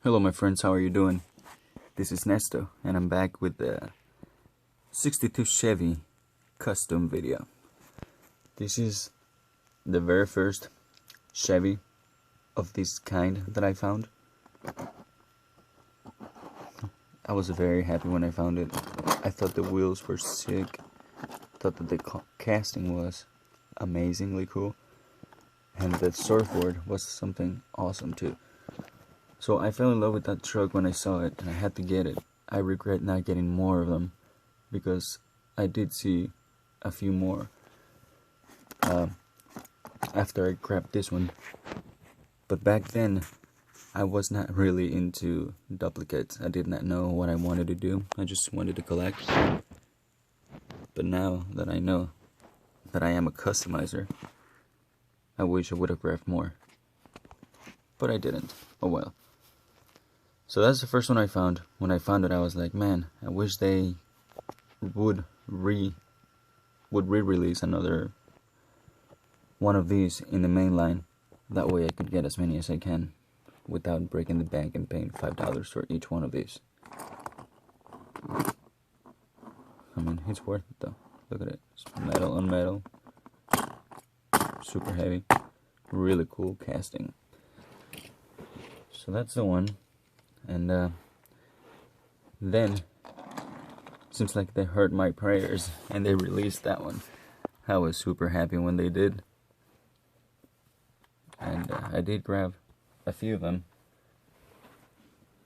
Hello my friends, how are you doing? This is Nesto and I'm back with the 62 Chevy custom video. This is the very first Chevy of this kind that I found. I was very happy when I found it. I thought the wheels were sick. Thought that the casting was amazingly cool. And the surfboard was something awesome too. So I fell in love with that truck when I saw it, and I had to get it. I regret not getting more of them, because I did see a few more after I grabbed this one. But back then, I was not really into duplicates. I did not know what I wanted to do. I just wanted to collect. But now that I know that I am a customizer, I wish I would have grabbed more. But I didn't. Oh well. So that's the first one I found. When I found it, I was like, man, I wish they would re-release another one of these in the main line. That way I could get as many as I can without breaking the bank and paying $5 for each one of these. I mean, it's worth it though. Look at it. It's metal on metal. Super heavy. Really cool casting. So that's the one. And then, seems like they heard my prayers and they released that one. I was super happy when they did. And I did grab a few of them.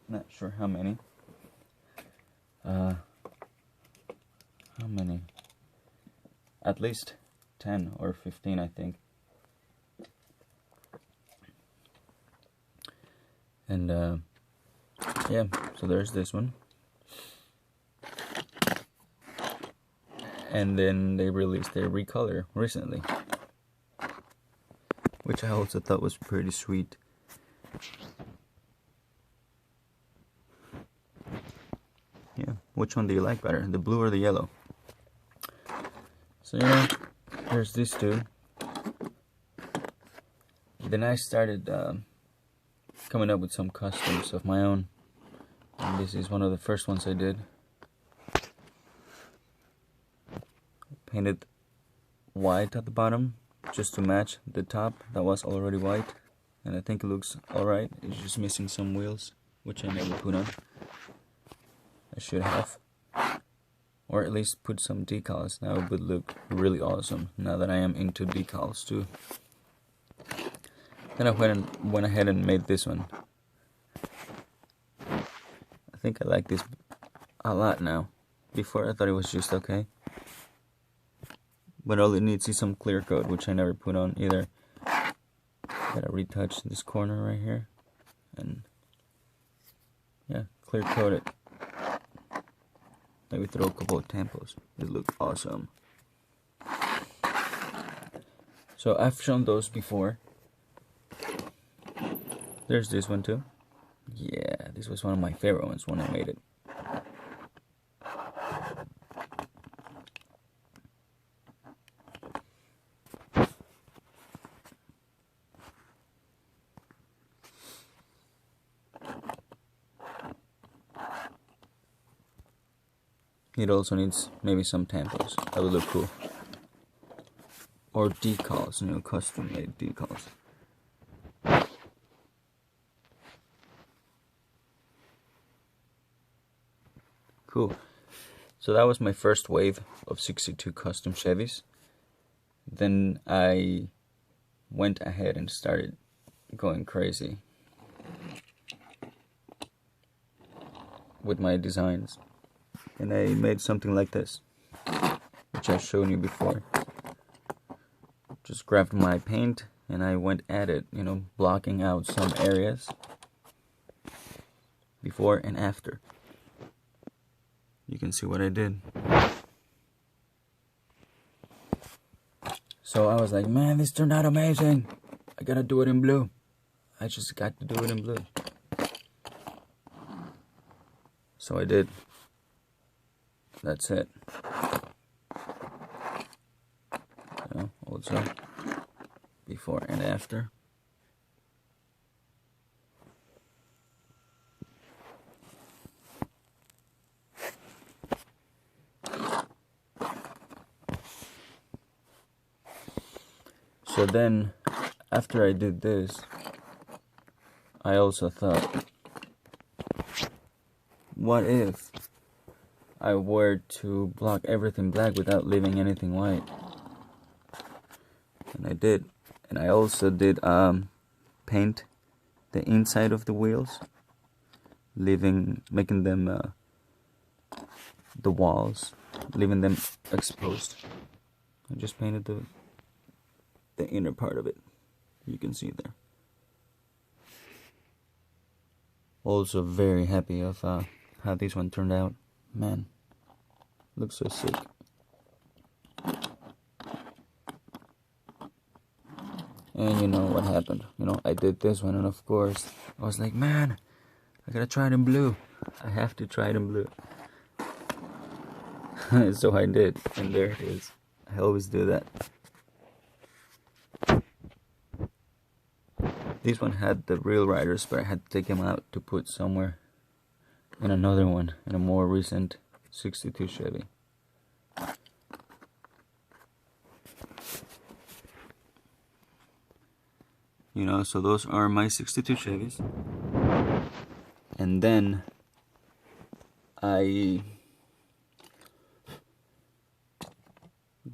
Not sure how many. How many? At least 10 or 15, I think. And yeah, so there's this one. And then they released their recolor recently, which I also thought was pretty sweet. Yeah, which one do you like better, the blue or the yellow? So yeah, there's these two. Then I started coming up with some customs of my own. And this is one of the first ones I did. Painted white at the bottom just to match the top that was already white, and I think it looks alright. It's just missing some wheels, which I never put on. I should have, or at least put some decals. Now it would look really awesome now that I am into decals too. Then I went ahead and made this one. I think I like this a lot now. Before I thought it was just okay. But all it needs is some clear coat, which I never put on either. Gotta retouch this corner right here. And yeah, clear coat it. Maybe throw a couple of tampos. It looks awesome. So I've shown those before. There's this one too. Yeah, this was one of my favorite ones when I made it. It also needs maybe some tampos. That would look cool. Or decals, you know, custom made decals. Cool. So that was my first wave of 62 custom Chevys. Then I went ahead and started going crazy with my designs. And I made something like this, which I've shown you before. Just grabbed my paint and I went at it, you know, blocking out some areas before and after. You can see what I did. So I was like, man, this turned out amazing. I gotta do it in blue. I just got to do it in blue. So I did. That's it. Also, before and after. So then, after I did this, I also thought, what if I were to block everything black without leaving anything white? And I did. And I also did paint the inside of the wheels, making them the walls, leaving them exposed. I just painted the inner part of it. You can see there. Also very happy of how this one turned out. Man, looks so sick. And you know what happened? You know, I did this one, and of course I was like, man, I gotta try it in blue. I have to try it in blue. So I did, and there it is. I always do that. This one had the real riders, but I had to take them out to put somewhere in another one, in a more recent 62 Chevy. You know, so those are my 62 Chevys. And then I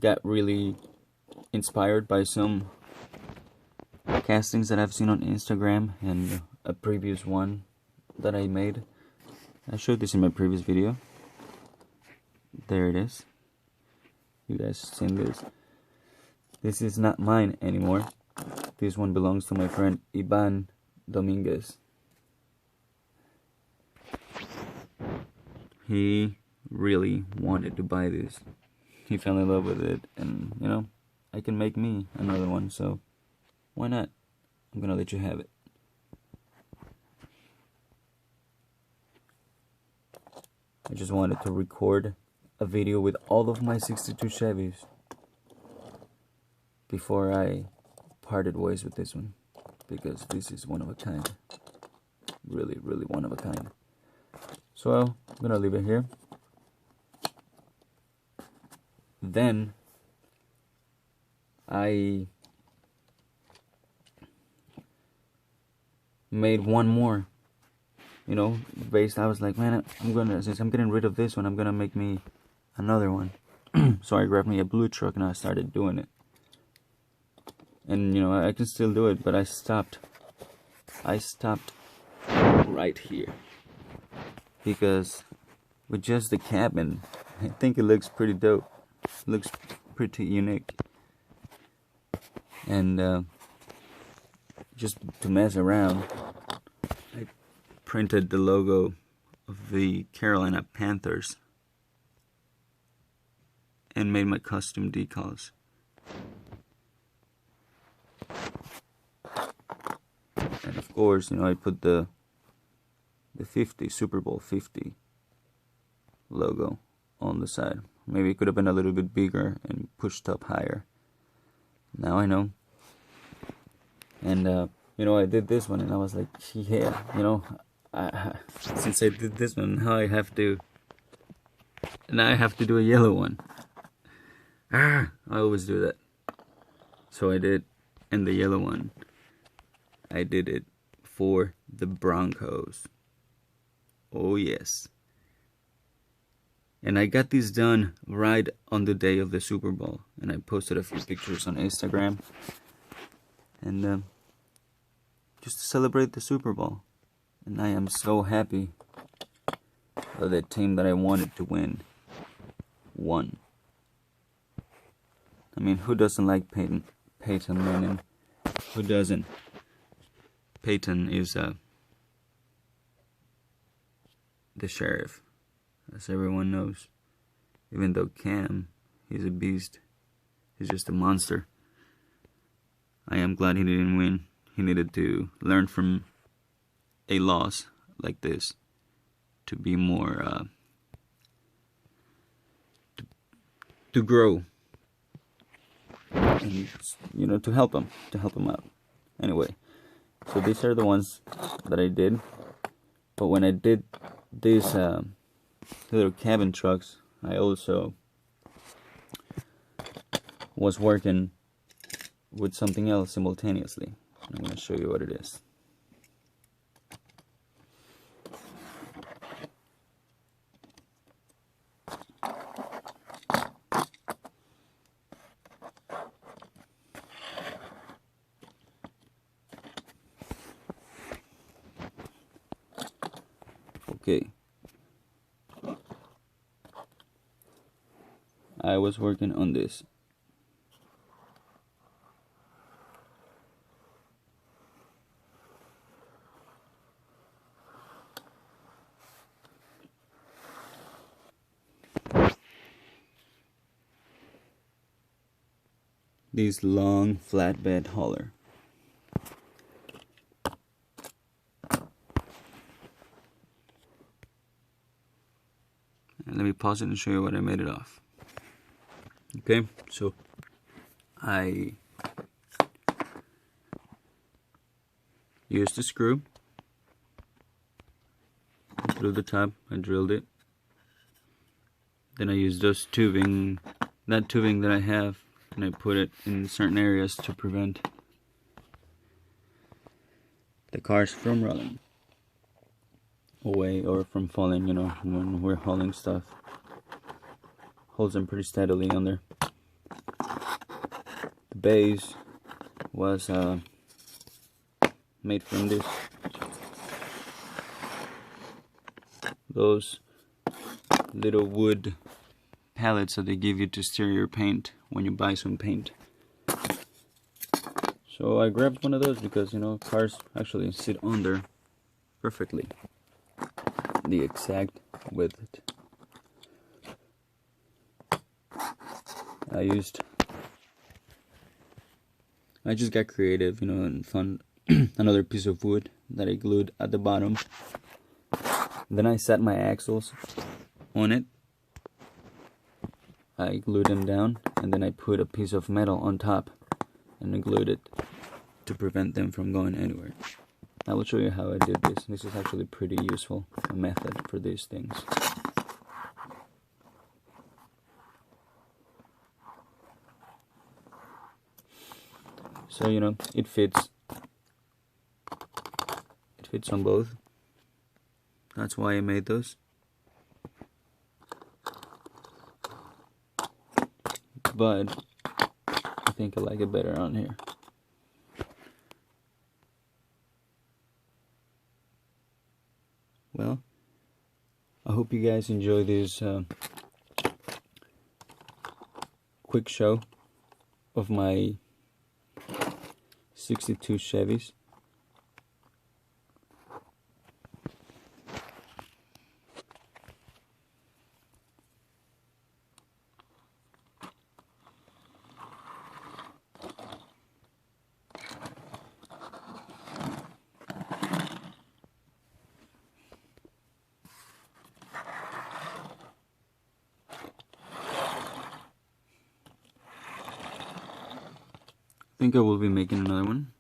got really inspired by some castings that I've seen on Instagram and a previous one that I made. I showed this in my previous video. There it is. You guys seen this? This is not mine anymore. This one belongs to my friend Ivan Dominguez. He really wanted to buy this. He fell in love with it, and you know, I can make me another one, so why not? I'm gonna let you have it. I just wanted to record a video with all of my 62 Chevys before I parted ways with this one, because this is one of a kind. Really, really one of a kind. So I'm gonna leave it here. Then I made one more, you know, I was like, man, since I'm getting rid of this one, I'm gonna make me another one. So I grabbed me a blue truck and I started doing it. And you know, I can still do it, but I stopped right here, because with just the cabin, I think it looks pretty dope. It looks pretty unique. And just to mess around, I printed the logo of the Carolina Panthers and made my custom decals. And of course, you know, I put the 50 Super Bowl 50 logo on the side. Maybe it could have been a little bit bigger and pushed up higher. Now I know. And you know, I did this one and I was like, yeah, you know, since I did this one, now I have to do a yellow one. I always do that. So I did. And the yellow one, I did it for the Broncos. Oh yes. And I got this done right on the day of the Super Bowl, and I posted a few pictures on Instagram, and just to celebrate the Super Bowl. And I am so happy that the team that I wanted to win won. I mean, who doesn't like Peyton Manning? Who doesn't? Peyton is the sheriff, as everyone knows. Even though Cam, he's a beast. He's just a monster. I am glad he didn't win. He needed to learn from a loss like this to be more, to grow. And, you know, to help him out. Anyway, so these are the ones that I did. But when I did these little cabin trucks, I also was working with something else simultaneously. I'm going to show you what it is. Okay. I was working on this. This long flatbed hauler. And let me pause it and show you what I made it of. Okay, so I used a screw through the top. I drilled it. Then I used that tubing that I have, and I put it in certain areas to prevent the cars from rolling away or from falling, you know, when we're hauling stuff. Holds them pretty steadily on there. The base was made from those little wood pallets that they give you to stir your paint when you buy some paint. So I grabbed one of those because, you know, cars actually sit on there perfectly. The exact width. I just got creative, you know, and found another piece of wood that I glued at the bottom. Then I set my axles on it. I glued them down, and then I put a piece of metal on top and I glued it to prevent them from going anywhere. I will show you how I did this. This is actually pretty useful, a method for these things. So, you know, it fits on both. That's why I made those. But I think I like it better on here. Well, I hope you guys enjoy this quick show of my 62 Chevys. I think I will be making another one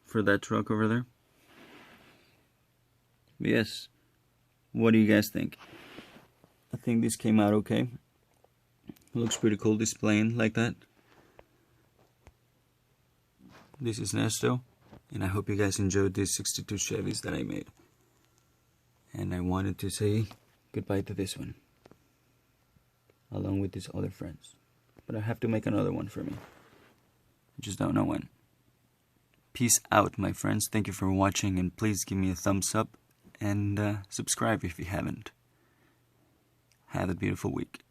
for that truck over there. But yes, what do you guys think? I think this came out okay. It looks pretty cool displaying like that. This is Nesto, and I hope you guys enjoyed these 62 Chevys that I made. And I wanted to say goodbye to this one, along with these other friends. But I have to make another one for me. I just don't know when. Peace out, my friends. Thank you for watching, and please give me a thumbs up and subscribe if you haven't. Have a beautiful week.